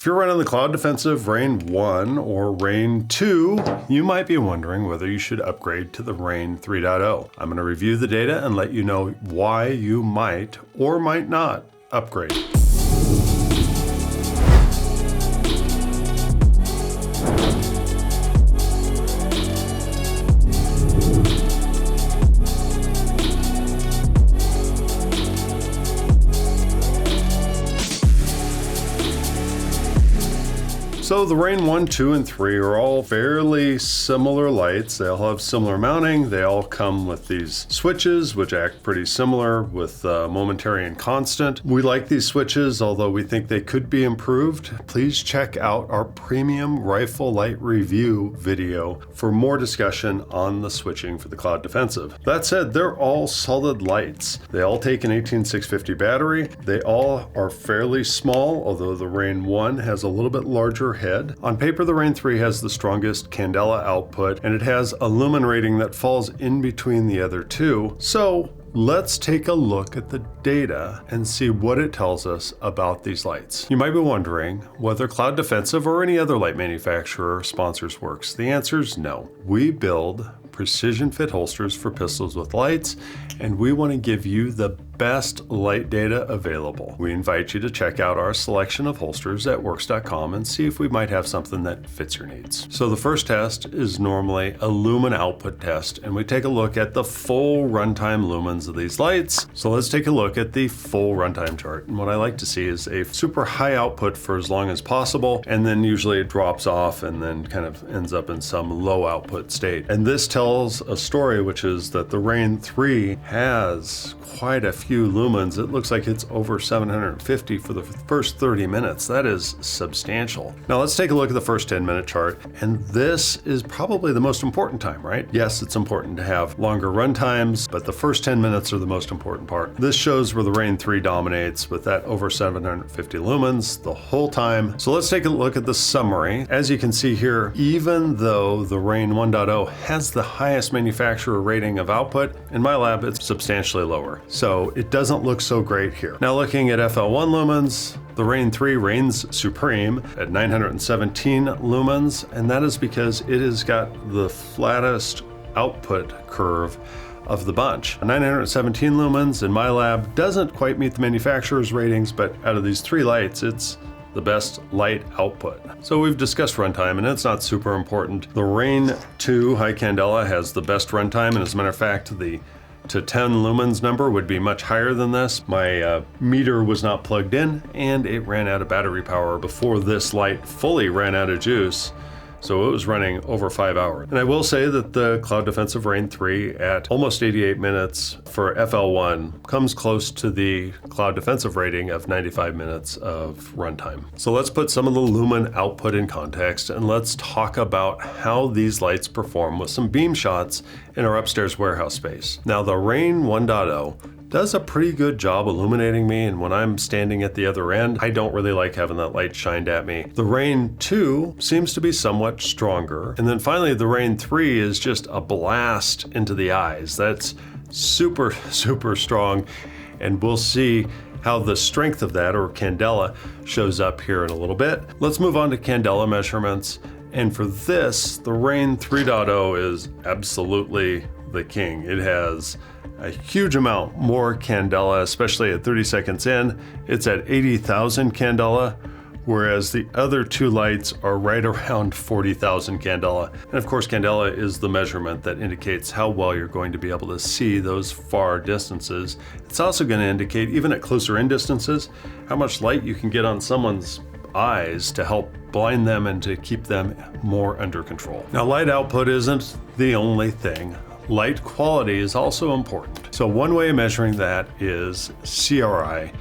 If you're running the Cloud Defensive REIN 1 or REIN 2, you might be wondering whether you should upgrade to the REIN 3.0. I'm going to review the data and let you know why you might or might not upgrade. So the REIN 1, 2, and 3 are all fairly similar lights. They all have similar mounting. They all come with these switches, which act pretty similar with momentary and constant. We like these switches, although we think they could be improved. Please check out our premium rifle light review video for more discussion on the switching for the Cloud Defensive. That said, they're all solid lights. They all take an 18650 battery. They all are fairly small, although the REIN 1 has a little bit larger head. On paper, the REIN 3 has the strongest Candela output, and it has a Lumen rating that falls in between the other two. So let's take a look at the data and see what it tells us about these lights. You might be wondering whether Cloud Defensive or any other light manufacturer sponsors Werkz. The answer is no. We build precision fit holsters for pistols with lights, and we want to give you the best light data available. We invite you to check out our selection of holsters at werkz.com and see if we might have something that fits your needs. So the first test is normally a lumen output test, and we take a look at the full runtime lumens of these lights. So let's take a look at the full runtime chart. And what I like to see is a super high output for as long as possible, and then usually it drops off and then kind of ends up in some low output state. And this tells a story, which is that the REIN 3 has quite a few lumens. It looks like it's over 750 for the first 30 minutes. That is substantial. Now let's take a look at the first 10-minute chart, and this is probably the most important time, right? Yes, it's important to have longer run times, but the first 10 minutes are the most important part. This shows where the REIN 3 dominates with that over 750 lumens the whole time. So let's take a look at the summary. As you can see here, even though the REIN 1.0 has the highest manufacturer rating of output, in my lab it's substantially lower. So it doesn't look so great here. Now looking at FL1 lumens, the REIN 3 reigns supreme at 917 lumens, and that is because it has got the flattest output curve of the bunch. 917 lumens in my lab doesn't quite meet the manufacturer's ratings, but out of these three lights, it's the best light output. So we've discussed runtime, and it's not super important. The REIN 2 high Candela has the best runtime, and as a matter of fact, the to 10 lumens number would be much higher than this. My meter was not plugged in, and it ran out of battery power before this light fully ran out of juice. So it was running over 5 hours. And I will say that the Cloud Defensive REIN 3 at almost 88 minutes for FL1 comes close to the Cloud Defensive rating of 95 minutes of runtime. So let's put some of the lumen output in context, and let's talk about how these lights perform with some beam shots in our upstairs warehouse space. Now the REIN 1.0 does a pretty good job illuminating me, and when I'm standing at the other end, I don't really like having that light shined at me. The REIN 2 seems to be somewhat stronger, and then finally the REIN 3 is just a blast into the eyes. That's super, super strong, and we'll see how the strength of that, or Candela, shows up here in a little bit. Let's move on to Candela measurements, and for this, the REIN 3.0 is absolutely the king. It has a huge amount more Candela, especially at 30 seconds in. It's at 80,000 Candela, whereas the other two lights are right around 40,000 Candela. And of course, Candela is the measurement that indicates how well you're going to be able to see those far distances. It's also going to indicate, even at closer in distances, how much light you can get on someone's eyes to help blind them and to keep them more under control. Now, light output isn't the only thing. Light quality is also important. So one way of measuring that is CRI.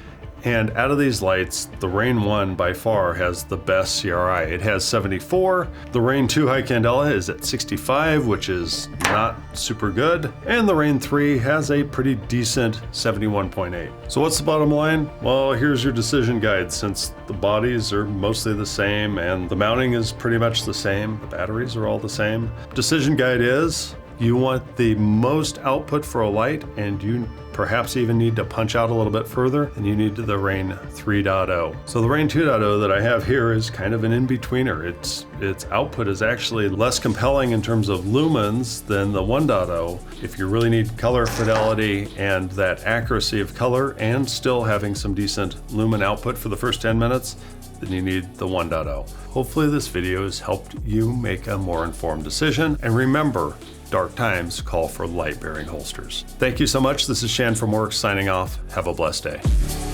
And out of these lights, the REIN 1 by far has the best CRI. It has 74. The REIN 2 high Candela is at 65, which is not super good. And the REIN 3 has a pretty decent 71.8. So what's the bottom line? Well, here's your decision guide. Since the bodies are mostly the same and the mounting is pretty much the same, the batteries are all the same. Decision guide is you want the most output for a light, and you perhaps even need to punch out a little bit further, and you need the REIN 3.0. So the REIN 2.0 that I have here is kind of an in-betweener. Its output is actually less compelling in terms of lumens than the 1.0. If you really need color fidelity and that accuracy of color and still having some decent lumen output for the first 10 minutes, then you need the 1.0. Hopefully this video has helped you make a more informed decision. And remember, dark times call for light-bearing holsters. Thank you so much. This is Shan from Werkz signing off. Have a blessed day.